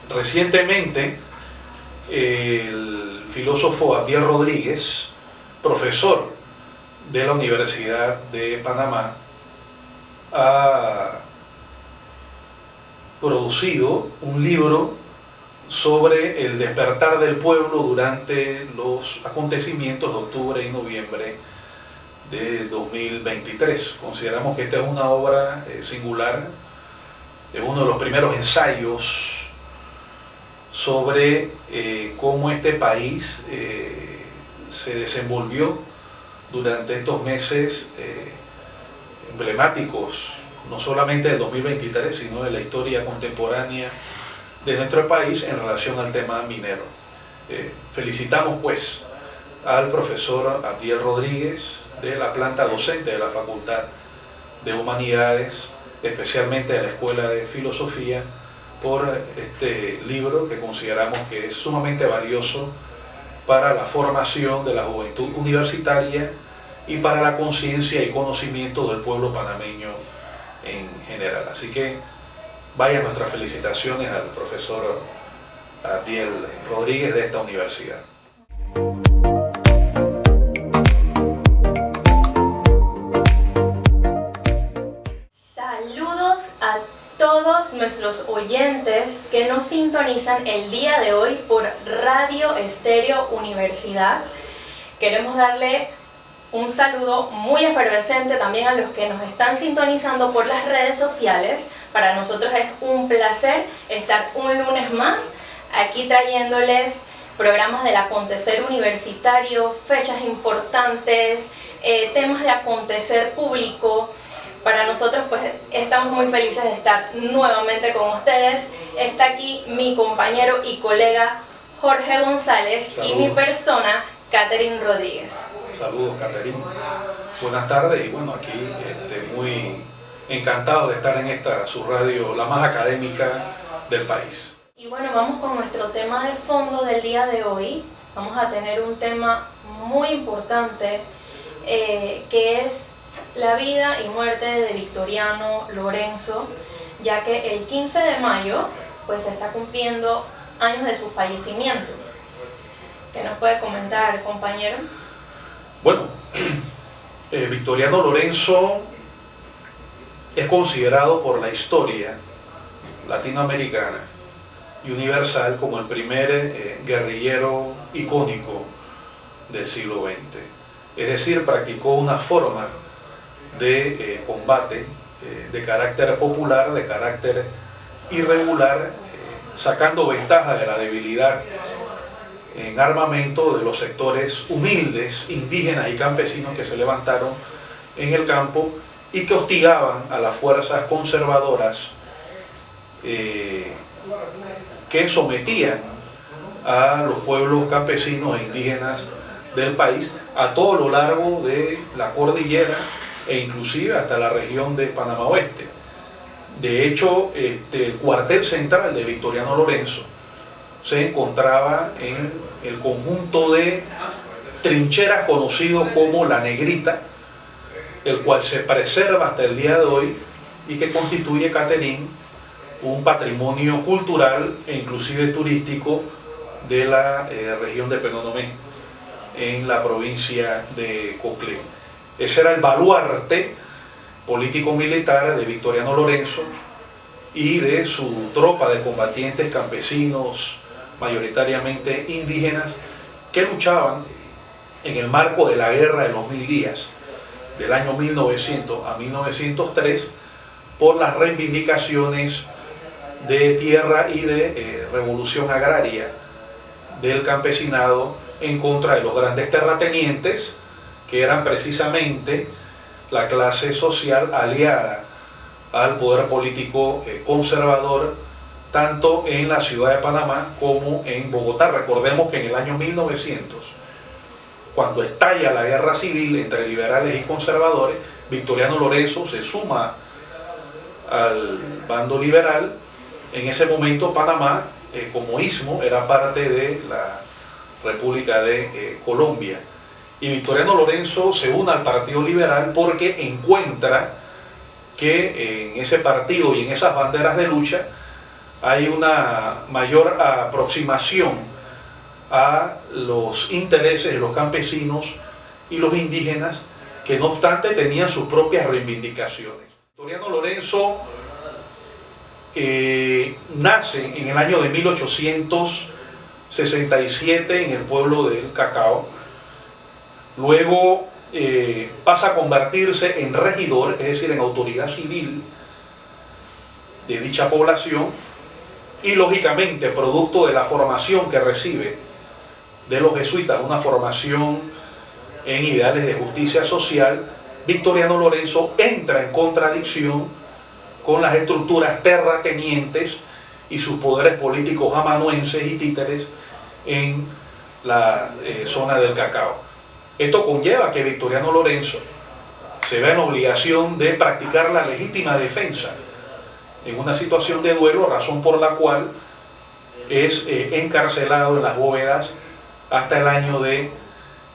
Recientemente, el filósofo Abdiel Rodríguez, profesor de la Universidad de Panamá, ha producido un libro sobre el despertar del pueblo durante los acontecimientos de octubre y noviembre de 2023. Consideramos que esta es una obra singular, es uno de los primeros ensayos sobre cómo este país se desenvolvió durante estos meses emblemáticos, no solamente del 2023, sino de la historia contemporánea de nuestro país en relación al tema minero. Felicitamos pues al profesor Abdiel Rodríguez de la planta docente de la Facultad de Humanidades, especialmente de la Escuela de Filosofía, por este libro que consideramos que es sumamente valioso para la formación de la juventud universitaria y para la conciencia y conocimiento del pueblo panameño en general. Así que vayan nuestras felicitaciones al profesor Abdiel Rodríguez de esta universidad. Saludos a todos nuestros oyentes que nos sintonizan el día de hoy por Radio Estéreo Universidad. Queremos darle un saludo muy efervescente también a los que nos están sintonizando por las redes sociales. Para nosotros es un placer estar un lunes más aquí trayéndoles programas del acontecer universitario, fechas importantes, temas de acontecer público. Para nosotros pues estamos muy felices de estar nuevamente con ustedes. Está aquí mi compañero y colega Jorge González. Saludos. Y mi persona, Catherine Rodríguez. Saludos, Catherine. Buenas tardes y bueno, aquí muy encantado de estar en esta, su radio, la más académica del país. Y bueno, vamos con nuestro tema de fondo del día de hoy. Vamos a tener un tema muy importante que es la vida y muerte de Victoriano Lorenzo, ya que el 15 de mayo pues se está cumpliendo años de su fallecimiento. ¿Qué nos puede comentar, compañero? Bueno, Victoriano Lorenzo es considerado por la historia latinoamericana y universal como el primer guerrillero icónico del siglo XX. Es decir, practicó una forma de combate de carácter popular, de carácter irregular, sacando ventaja de la debilidad en armamento de los sectores humildes, indígenas y campesinos que se levantaron en el campo y que hostigaban a las fuerzas conservadoras que sometían a los pueblos campesinos e indígenas del país a todo lo largo de la cordillera e inclusive hasta la región de Panamá Oeste. De hecho, el cuartel central de Victoriano Lorenzo se encontraba en el conjunto de trincheras conocido como La Negrita, el cual se preserva hasta el día de hoy y que constituye, Catherine, un patrimonio cultural e inclusive turístico de la región de Penonomé, en la provincia de Coclé. Ese era el baluarte político-militar de Victoriano Lorenzo y de su tropa de combatientes campesinos, mayoritariamente indígenas, que luchaban en el marco de la Guerra de los 1000 días, del año 1900 a 1903, por las reivindicaciones de tierra y de revolución agraria del campesinado en contra de los grandes terratenientes, que eran precisamente la clase social aliada al poder político conservador, tanto en la ciudad de Panamá como en Bogotá. Recordemos que en el año 1900, cuando estalla la guerra civil entre liberales y conservadores, Victoriano Lorenzo se suma al bando liberal. En ese momento Panamá, como istmo, era parte de la República de Colombia. Y Victoriano Lorenzo se une al Partido Liberal porque encuentra que en ese partido y en esas banderas de lucha hay una mayor aproximación a los intereses de los campesinos y los indígenas, que no obstante tenían sus propias reivindicaciones. Victoriano Lorenzo nace en el año de 1867 en el pueblo del Cacao. Luego pasa a convertirse en regidor, es decir, en autoridad civil de dicha población, y lógicamente producto de la formación que recibe de los jesuitas, una formación en ideales de justicia social, Victoriano Lorenzo entra en contradicción con las estructuras terratenientes y sus poderes políticos amanuenses y títeres en la zona del Cacao. Esto conlleva que Victoriano Lorenzo se vea en obligación de practicar la legítima defensa en una situación de duelo, razón por la cual es encarcelado en las bóvedas hasta el año de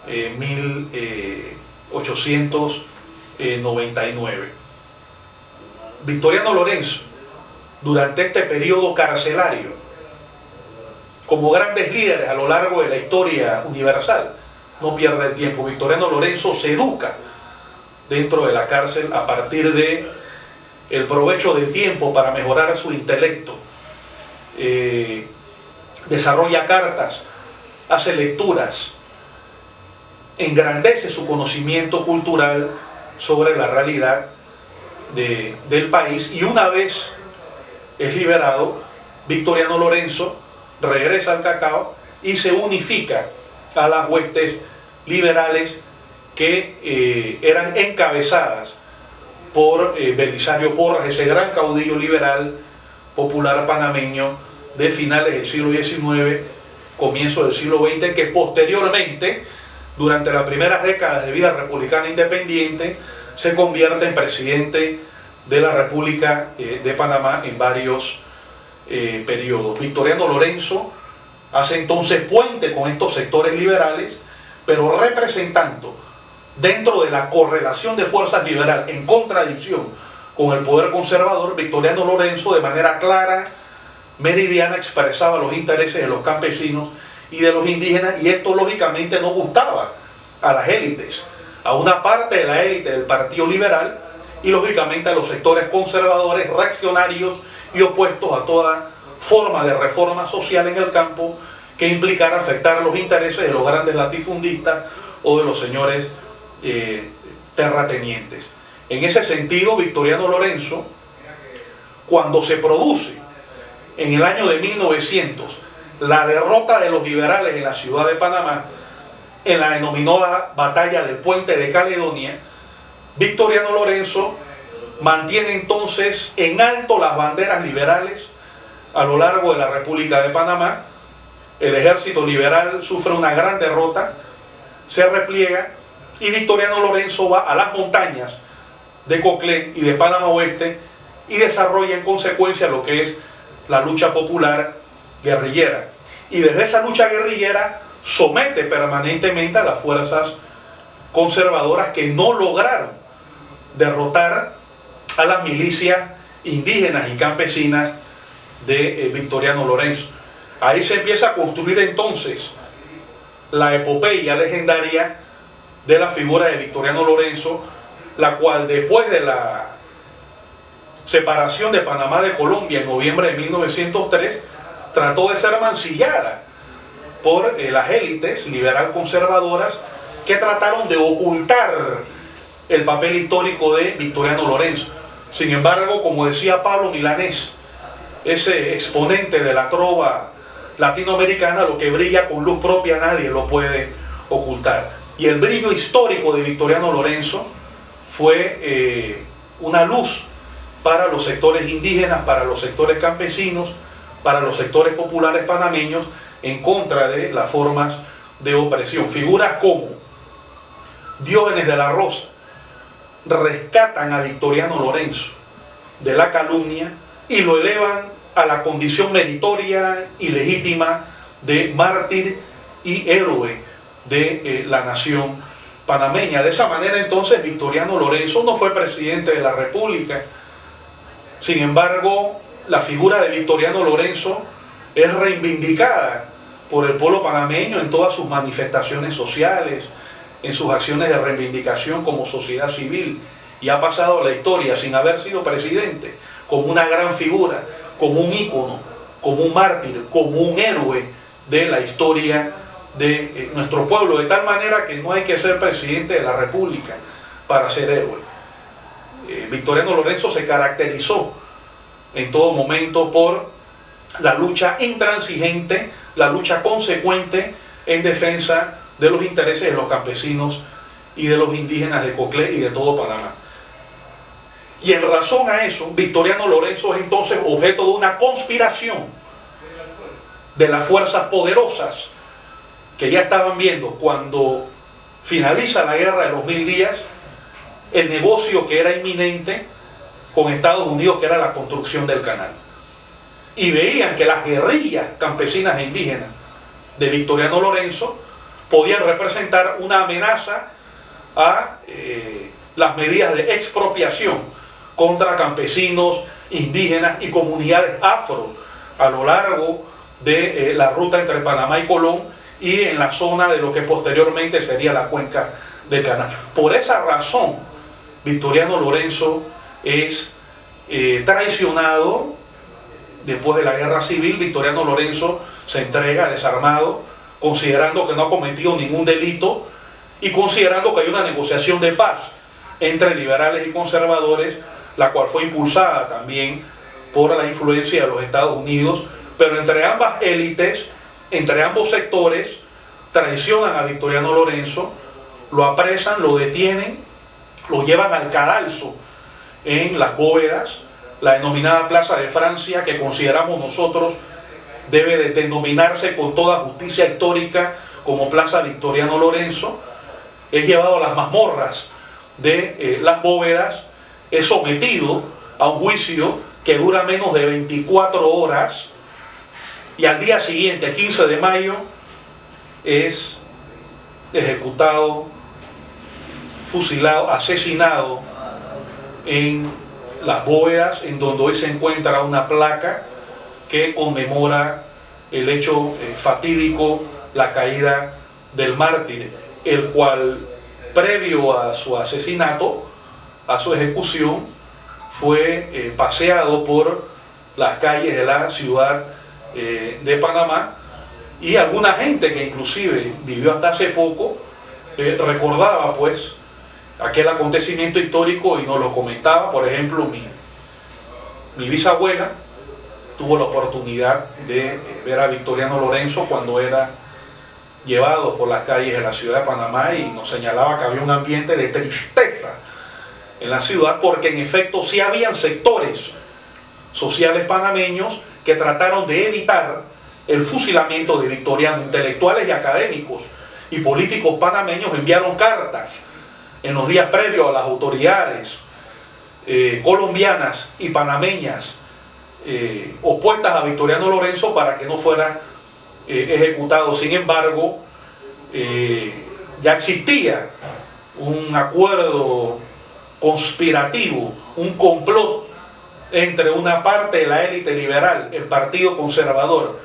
1899. Victoriano Lorenzo, durante este periodo carcelario, como grandes líderes a lo largo de la historia universal, no pierde el tiempo. Victoriano Lorenzo se educa dentro de la cárcel a partir de el provecho del tiempo para mejorar su intelecto. Desarrolla cartas, hace lecturas, engrandece su conocimiento cultural sobre la realidad del país, y una vez es liberado, Victoriano Lorenzo regresa al Cacao y se unifica a las huestes liberales que eran encabezadas por Belisario Porras, ese gran caudillo liberal popular panameño de finales del siglo XIX, comienzo del siglo XX, que posteriormente, durante las primeras décadas de vida republicana independiente, se convierte en presidente de la República de Panamá en varios periodos. Victoriano Lorenzo hace entonces puente con estos sectores liberales, pero representando dentro de la correlación de fuerzas liberal en contradicción con el poder conservador. Victoriano Lorenzo de manera clara, meridiana, expresaba los intereses de los campesinos y de los indígenas, y esto lógicamente no gustaba a las élites, a una parte de la élite del Partido Liberal y lógicamente a los sectores conservadores, reaccionarios y opuestos a toda forma de reforma social en el campo que implicara afectar los intereses de los grandes latifundistas o de los señores terratenientes. En ese sentido, Victoriano Lorenzo, cuando se produce en el año de 1900 la derrota de los liberales en la ciudad de Panamá, en la denominada batalla del Puente de Caledonia, Victoriano Lorenzo mantiene entonces en alto las banderas liberales a lo largo de la República de Panamá. El ejército liberal sufre una gran derrota, se repliega, y Victoriano Lorenzo va a las montañas de Coclé y de Panamá Oeste y desarrolla en consecuencia lo que es la lucha popular guerrillera. Y desde esa lucha guerrillera somete permanentemente a las fuerzas conservadoras que no lograron derrotar a las milicias indígenas y campesinas de Victoriano Lorenzo. Ahí se empieza a construir entonces la epopeya legendaria de la figura de Victoriano Lorenzo, la cual después de la separación de Panamá de Colombia en noviembre de 1903 trató de ser mancillada por las élites liberal conservadoras que trataron de ocultar el papel histórico de Victoriano Lorenzo. Sin embargo, como decía Pablo Milanés, ese exponente de la trova latinoamericana, lo que brilla con luz propia nadie lo puede ocultar. Y el brillo histórico de Victoriano Lorenzo fue una luz para los sectores indígenas, para los sectores campesinos, para los sectores populares panameños, en contra de las formas de opresión. Figuras como Diógenes de la Rosa rescatan a Victoriano Lorenzo de la calumnia y lo elevan a la condición meritoria y legítima de mártir y héroe de la nación panameña. De esa manera entonces Victoriano Lorenzo no fue presidente de la República. Sin embargo, la figura de Victoriano Lorenzo es reivindicada por el pueblo panameño en todas sus manifestaciones sociales, en sus acciones de reivindicación como sociedad civil, y ha pasado a la historia sin haber sido presidente, como una gran figura, como un ícono, como un mártir, como un héroe de la historia de nuestro pueblo, de tal manera que no hay que ser presidente de la República para ser héroe. Victoriano Lorenzo se caracterizó en todo momento por la lucha intransigente, la lucha consecuente en defensa de los intereses de los campesinos y de los indígenas de Coclé y de todo Panamá. Y en razón a eso, Victoriano Lorenzo es entonces objeto de una conspiración de las fuerzas poderosas que ya estaban viendo cuando finaliza la guerra de los 1000 días el negocio que era inminente con Estados Unidos, que era la construcción del canal. Y veían que las guerrillas campesinas e indígenas de Victoriano Lorenzo podían representar una amenaza a las medidas de expropiación contra campesinos, indígenas y comunidades afro a lo largo de la ruta entre Panamá y Colón y en la zona de lo que posteriormente sería la cuenca del canal. Por esa razón, Victoriano Lorenzo es traicionado. Después de la guerra civil, Victoriano Lorenzo se entrega desarmado, considerando que no ha cometido ningún delito y considerando que hay una negociación de paz entre liberales y conservadores, la cual fue impulsada también por la influencia de los Estados Unidos, pero entre ambas élites, entre ambos sectores, traicionan a Victoriano Lorenzo, lo apresan, lo detienen, lo llevan al cadalso en Las Bóvedas, la denominada Plaza de Francia, que consideramos nosotros debe de denominarse con toda justicia histórica como Plaza Victoriano Lorenzo. Es llevado a las mazmorras de Las Bóvedas, es sometido a un juicio que dura menos de 24 horas y al día siguiente, 15 de mayo, es ejecutado, fusilado, asesinado en Las Bóvedas, en donde hoy se encuentra una placa que conmemora el hecho fatídico, la caída del mártir, el cual previo a su asesinato, a su ejecución, fue paseado por las calles de la ciudad de Panamá, y alguna gente que inclusive vivió hasta hace poco recordaba pues aquel acontecimiento histórico y nos lo comentaba. Por ejemplo, mi bisabuela tuvo la oportunidad de ver a Victoriano Lorenzo cuando era llevado por las calles de la ciudad de Panamá, y nos señalaba que había un ambiente de tristeza en la ciudad, porque en efecto sí habían sectores sociales panameños que trataron de evitar el fusilamiento de Victoriano. Intelectuales y académicos y políticos panameños enviaron cartas en los días previos a las autoridades colombianas y panameñas opuestas a Victoriano Lorenzo para que no fuera ejecutado. Sin embargo, ya existía un acuerdo conspirativo, un complot entre una parte de la élite liberal, el Partido Conservador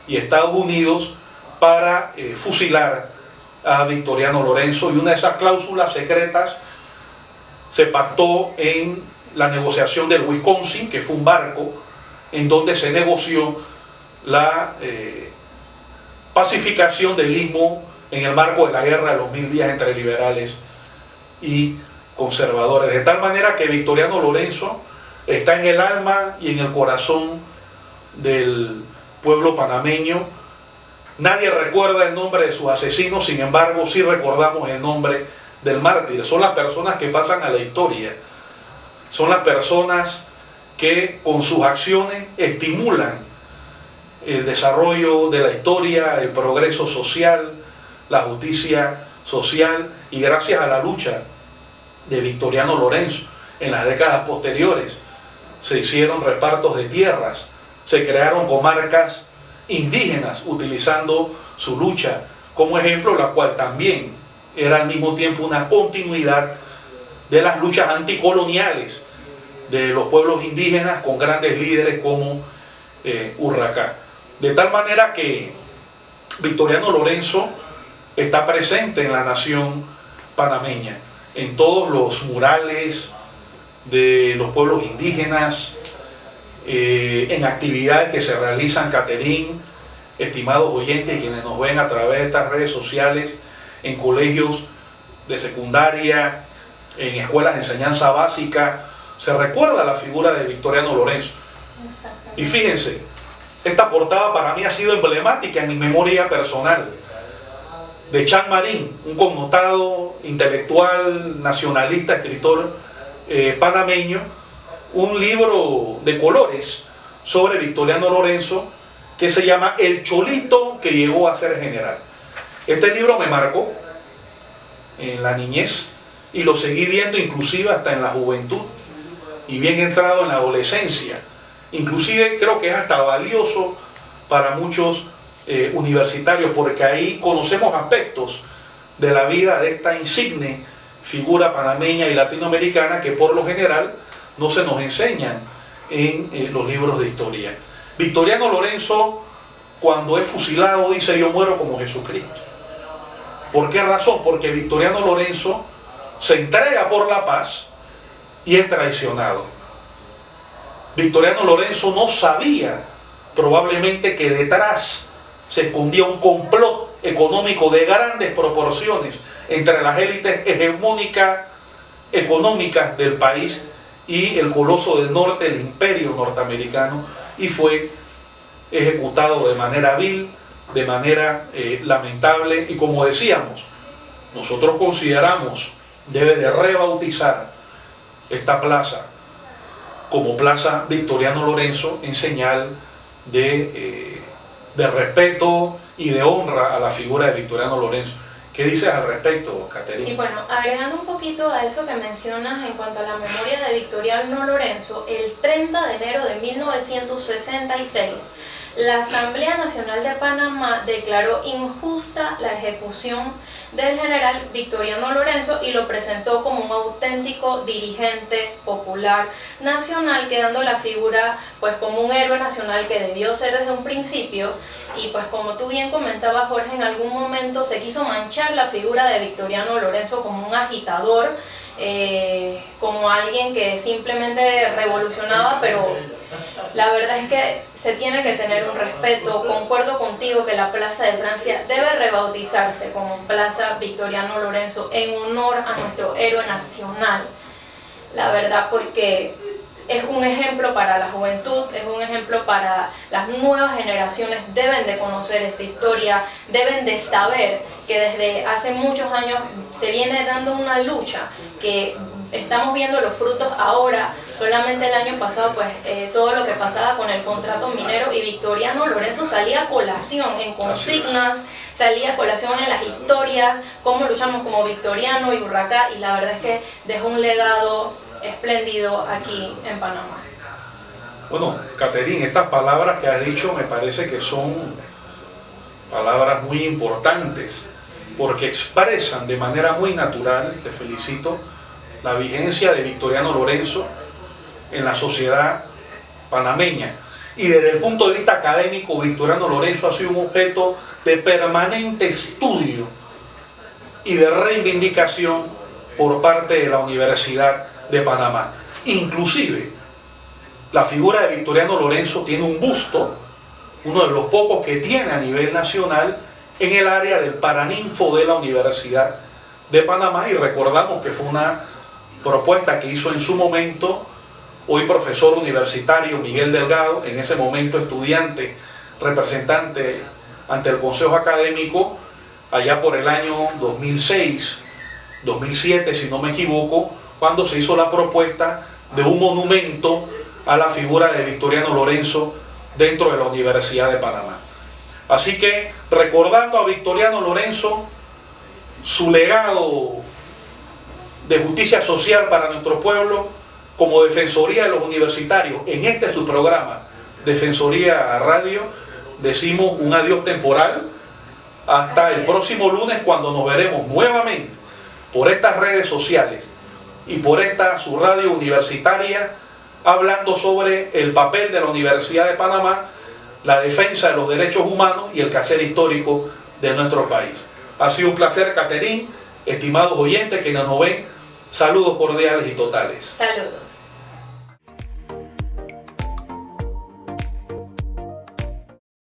y Estados Unidos, para fusilar a Victoriano Lorenzo, y una de esas cláusulas secretas se pactó en la negociación del Wisconsin, que fue un barco en donde se negoció la pacificación del istmo en el marco de la guerra de los 1000 días entre liberales y conservadores, de tal manera que Victoriano Lorenzo está en el alma y en el corazón del pueblo panameño. Nadie recuerda el nombre de sus asesinos, sin embargo sí recordamos el nombre del mártir. Son las personas que pasan a la historia, son las personas que con sus acciones estimulan el desarrollo de la historia, el progreso social, la justicia social, y gracias a la lucha de Victoriano Lorenzo en las décadas posteriores se hicieron repartos de tierras, se crearon comarcas indígenas utilizando su lucha como ejemplo, la cual también era al mismo tiempo una continuidad de las luchas anticoloniales de los pueblos indígenas con grandes líderes como Urraca. De tal manera que Victoriano Lorenzo está presente en la nación panameña, en todos los murales de los pueblos indígenas, en actividades que se realizan, Caterín, estimados oyentes, quienes nos ven a través de estas redes sociales, en colegios de secundaria, en escuelas de enseñanza básica, se recuerda la figura de Victoriano Lorenzo. Y fíjense, esta portada para mí ha sido emblemática en mi memoria personal, de Chan Marín, un connotado intelectual, nacionalista, escritor panameño, un libro de colores sobre Victoriano Lorenzo que se llama El Cholito que llegó a ser general. Este libro me marcó en la niñez y lo seguí viendo inclusive hasta en la juventud y bien entrado en la adolescencia. Inclusive creo que es hasta valioso para muchos universitarios, porque ahí conocemos aspectos de la vida de esta insigne figura panameña y latinoamericana que por lo general no se nos enseñan en los libros de historia. Victoriano Lorenzo, cuando es fusilado, dice: yo muero como Jesucristo. ¿Por qué razón? Porque Victoriano Lorenzo se entrega por la paz y es traicionado. Victoriano Lorenzo no sabía probablemente que detrás se escondía un complot económico de grandes proporciones entre las élites hegemónicas económicas del país y el coloso del norte, el imperio norteamericano, y fue ejecutado de manera vil, de manera lamentable. Y como decíamos, nosotros consideramos debe de rebautizar esta plaza como Plaza Victoriano Lorenzo, en señal de respeto y de honra a la figura de Victoriano Lorenzo. ¿Qué dices al respecto, Caterina? Y bueno, agregando un poquito a eso que mencionas en cuanto a la memoria de Victoriano Lorenzo, el 30 de enero de 1966, la Asamblea Nacional de Panamá declaró injusta la ejecución del general Victoriano Lorenzo y lo presentó como un auténtico dirigente popular nacional, quedando la figura pues como un héroe nacional que debió ser desde un principio. Y pues como tú bien comentabas, Jorge, en algún momento se quiso manchar la figura de Victoriano Lorenzo como un agitador, como alguien que simplemente revolucionaba, pero la verdad es que se tiene que tener un respeto. Concuerdo contigo que la Plaza de Francia debe rebautizarse como Plaza Victoriano Lorenzo en honor a nuestro héroe nacional. La verdad pues que es un ejemplo para la juventud, es un ejemplo para las nuevas generaciones. Deben de conocer esta historia, deben de saber que desde hace muchos años se viene dando una lucha, que estamos viendo los frutos ahora. Solamente el año pasado pues todo lo que pasaba con el contrato minero, y Victoriano Lorenzo salía a colación en consignas, salía a colación en las historias, cómo luchamos como Victoriano y Urraca, y la verdad es que dejó un legado espléndido aquí en Panamá. Bueno, Caterina, estas palabras que has dicho me parece que son palabras muy importantes, porque expresan de manera muy natural, te felicito, la vigencia de Victoriano Lorenzo en la sociedad panameña. Y desde el punto de vista académico, Victoriano Lorenzo ha sido un objeto de permanente estudio y de reivindicación por parte de la Universidad de Panamá. Inclusive, la figura de Victoriano Lorenzo tiene un busto, uno de los pocos que tiene a nivel nacional, en el área del Paraninfo de la Universidad de Panamá, y recordamos que fue una propuesta que hizo en su momento hoy profesor universitario Miguel Delgado, en ese momento estudiante, representante ante el Consejo Académico, allá por el año 2006, 2007 si no me equivoco, cuando se hizo la propuesta de un monumento a la figura de Victoriano Lorenzo dentro de la Universidad de Panamá. Así que, recordando a Victoriano Lorenzo, su legado de justicia social para nuestro pueblo, como Defensoría de los Universitarios, en este su programa, Defensoría Radio, decimos un adiós temporal hasta el próximo lunes, cuando nos veremos nuevamente por estas redes sociales y por esta su radio universitaria hablando sobre el papel de la Universidad de Panamá, la defensa de los derechos humanos y el quehacer histórico de nuestro país. Ha sido un placer, Catherine, estimados oyentes que nos ven, saludos cordiales y totales. Saludos.